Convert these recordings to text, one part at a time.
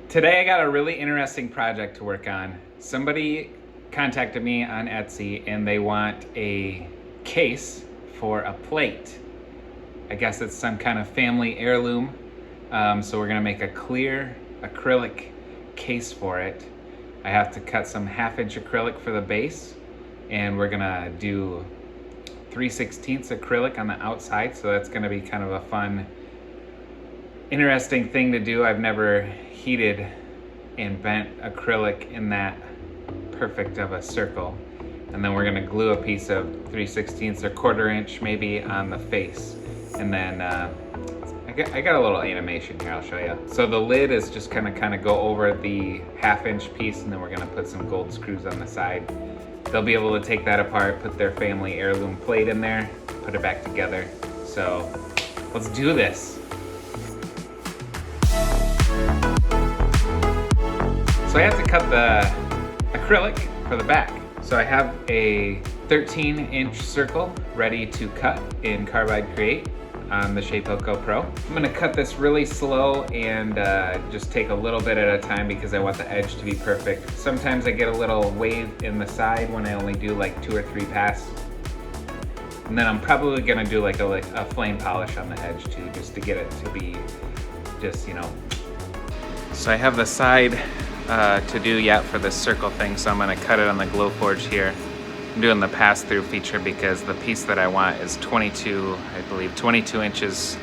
Today I got a really interesting project to work on. Somebody contacted me on Etsy and they want a case for a plate. I guess it's some kind of family heirloom. So we're gonna make a clear acrylic case for it. I have to cut some 1/2 inch acrylic for the base, and we're gonna do 3/16 acrylic on the outside. So that's gonna be kind of a fun, interesting thing to do. I've never heated and bent acrylic in that perfect of a circle. And then we're gonna glue a piece of 3/16 or 1/4 inch maybe on the face. And then I got a little animation here, I'll show you. So the lid is just gonna kind of go over the 1/2 inch piece, and then we're gonna put some gold screws on the side. They'll be able to take that apart, put their family heirloom plate in there, put it back together. So let's do this. So I have to cut the acrylic for the back. So I have a 13-inch circle ready to cut in Carbide Create on the Shapeoko Pro. I'm gonna cut this really slow and just take a little bit at a time because I want the edge to be perfect. Sometimes I get a little wave in the side when I only do like 2 or 3 passes. And then I'm probably gonna do like a flame polish on the edge too, just to get it to be just, you know. So I have the side to do yet for this circle thing, so I'm gonna cut it on the Glowforge here. I'm doing the pass-through feature because the piece that I want is 22, I believe, 22 inches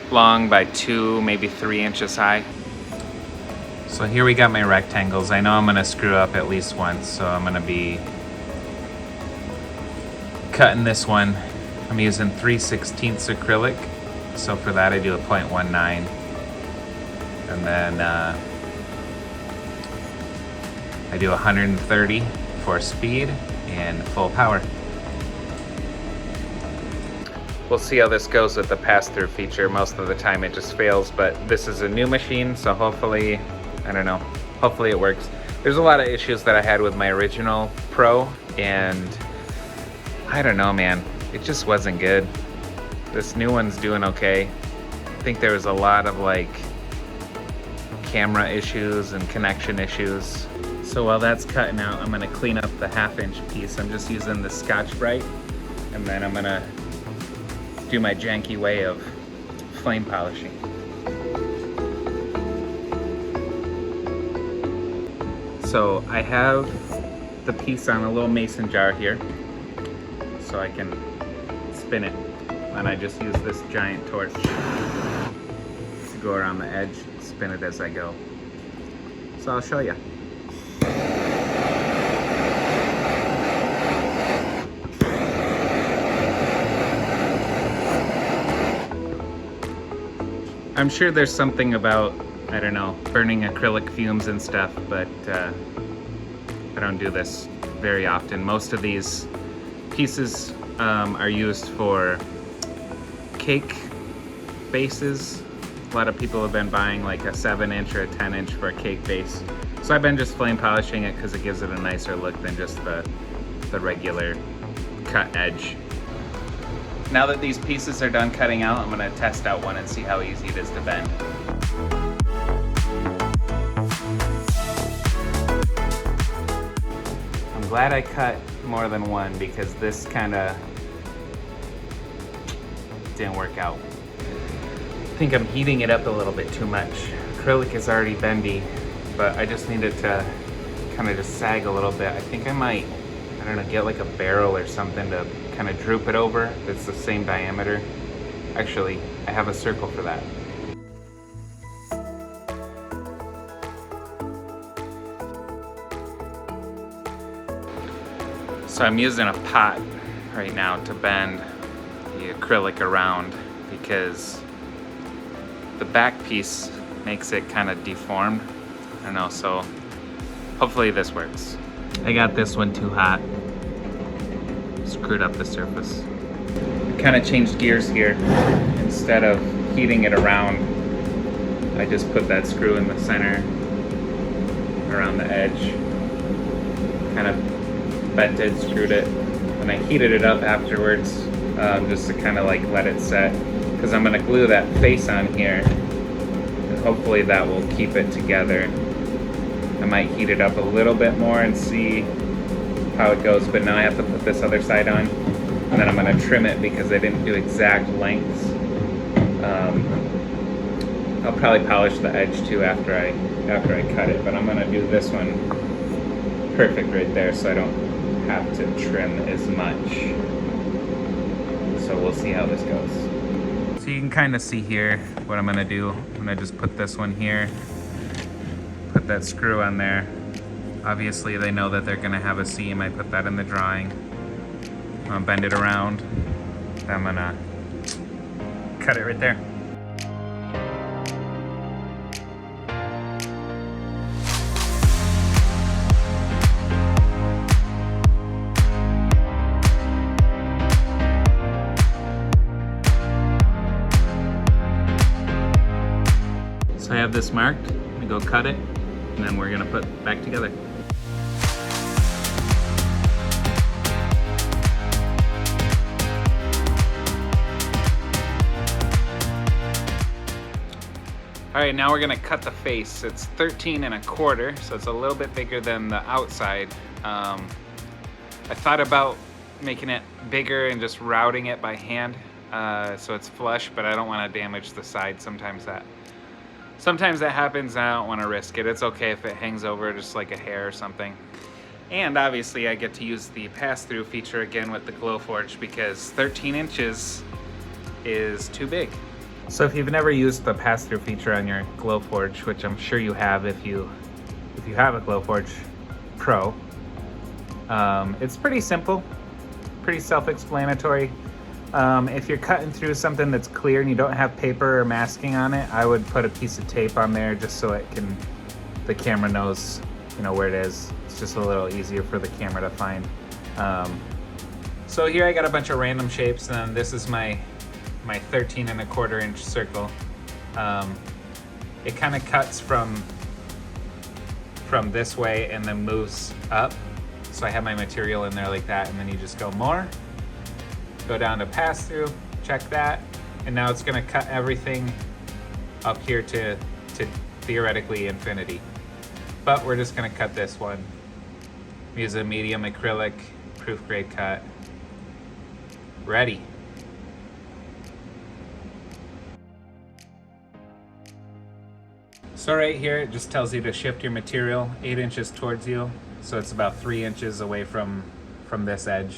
long by 2, maybe 3 inches high. So here we got my rectangles. I know I'm gonna screw up at least once, so I'm gonna be cutting this one. I'm using 3/16 acrylic, so for that I do a 0.19. And then I do 130 for speed and full power. We'll see how this goes with the pass-through feature. Most of the time it just fails, but this is a new machine, so hopefully, I don't know, hopefully it works. There's a lot of issues that I had with my original Pro, and I don't know, man, it just wasn't good. This new one's doing okay. I think there was a lot of like camera issues and connection issues. So while that's cutting out, I'm gonna clean up the 1/2 inch piece. I'm just using the Scotch-Brite, and then I'm gonna do my janky way of flame polishing. So I have the piece on a little mason jar here, so I can spin it. And I just use this giant torch to go around the edge, spin it as I go. So I'll show you. I'm sure there's something about, I don't know, burning acrylic fumes and stuff, but I don't do this very often. Most of these pieces are used for cake bases. A lot of people have been buying like a 7-inch or a 10-inch for a cake base. So I've been just flame polishing it because it gives it a nicer look than just the regular cut edge. Now that these pieces are done cutting out, I'm gonna test out one and see how easy it is to bend. I'm glad I cut more than one because this kinda didn't work out. I think I'm heating it up a little bit too much. Acrylic is already bendy, but I just need it to kind of just sag a little bit. I think I might, I don't know, get like a barrel or something to kind of droop it over. It's the same diameter. Actually, I have a circle for that. So I'm using a pot right now to bend the acrylic around because the back piece makes it kind of deformed. I don't know, so hopefully this works. I got this one too hot. Screwed up the surface. Kind of changed gears here. Instead of heating it around, I just put that screw in the center around the edge. Kind of bent it, screwed it, and I heated it up afterwards just to kind of like let it set, because I'm going to glue that face on here hopefully that will keep it together. I might heat it up a little bit more and see how it goes, but now I have to put this other side on, and then I'm going to trim it because I didn't do exact lengths. I'll probably polish the edge too after I cut it, but I'm going to do this one perfect right there so I don't have to trim as much. So we'll see how this goes. So you can kind of see here what I'm going to do. I'm going to just put this one here, put that screw on there. Obviously they know that they're going to have a seam. I put that in the drawing. I'm going to bend it around. I'm going to cut it right there. So I have this marked. I'm going to go cut it, and then we're going to put it back together. All right, now we're gonna cut the face. It's 13 1/4, so it's a little bit bigger than the outside. I thought about making it bigger and just routing it by hand so it's flush, but I don't want to damage the side. Sometimes that happens, and I don't want to risk it. It's okay if it hangs over just like a hair or something. And obviously I get to use the pass-through feature again with the Glowforge because 13 inches is too big. So if you've never used the pass-through feature on your Glowforge, which I'm sure you have if you have a Glowforge Pro, it's pretty simple, pretty self-explanatory. If you're cutting through something that's clear and you don't have paper or masking on it, I would put a piece of tape on there just so the camera knows, where it is. It's just a little easier for the camera to find. So here I got a bunch of random shapes, and this is my 13 1/4 inch circle. It kind of cuts from this way and then moves up. So I have my material in there like that, and then you just go more, go down to pass through, check that, and now it's gonna cut everything up here to theoretically infinity. But we're just gonna cut this one. Use a medium acrylic, proof grade cut. Ready. So right here, it just tells you to shift your material 8 inches towards you. So it's about 3 inches away from this edge.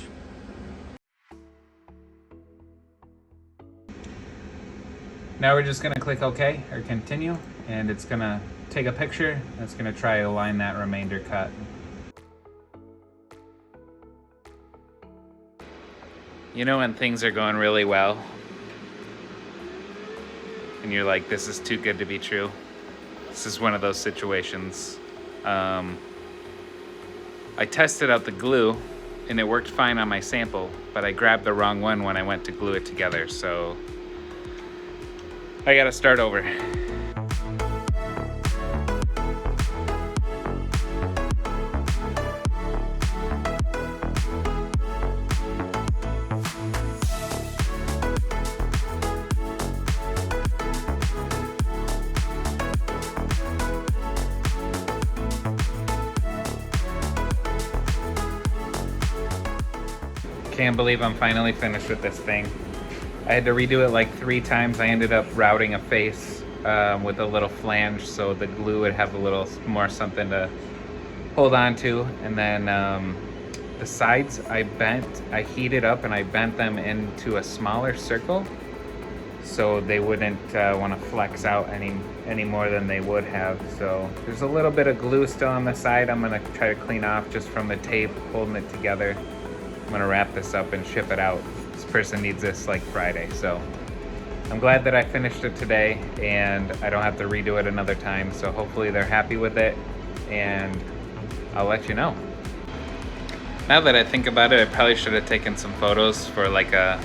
Now we're just gonna click OK or continue, and it's gonna take a picture, and it's gonna try to align that remainder cut. When things are going really well, and you're like, this is too good to be true. This is one of those situations. I tested out the glue and it worked fine on my sample, but I grabbed the wrong one when I went to glue it together, so I gotta start over. Can't believe I'm finally finished with this thing. I had to redo it like 3 times. I ended up routing a face with a little flange so the glue would have a little more something to hold on to. And then the sides I heated up and I bent them into a smaller circle so they wouldn't want to flex out any more than they would have. So there's a little bit of glue still on the side. I'm gonna try to clean off just from the tape holding it together. I'm gonna wrap this up and ship it out. This person needs this like Friday, so I'm glad that I finished it today and I don't have to redo it another time. So hopefully they're happy with it, and I'll let you know. Now that I think about it, I probably should have taken some photos for like a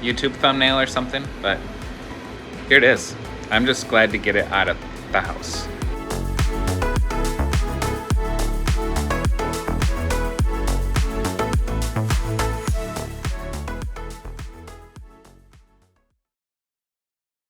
YouTube thumbnail or something, but here it is. I'm just glad to get it out of the house.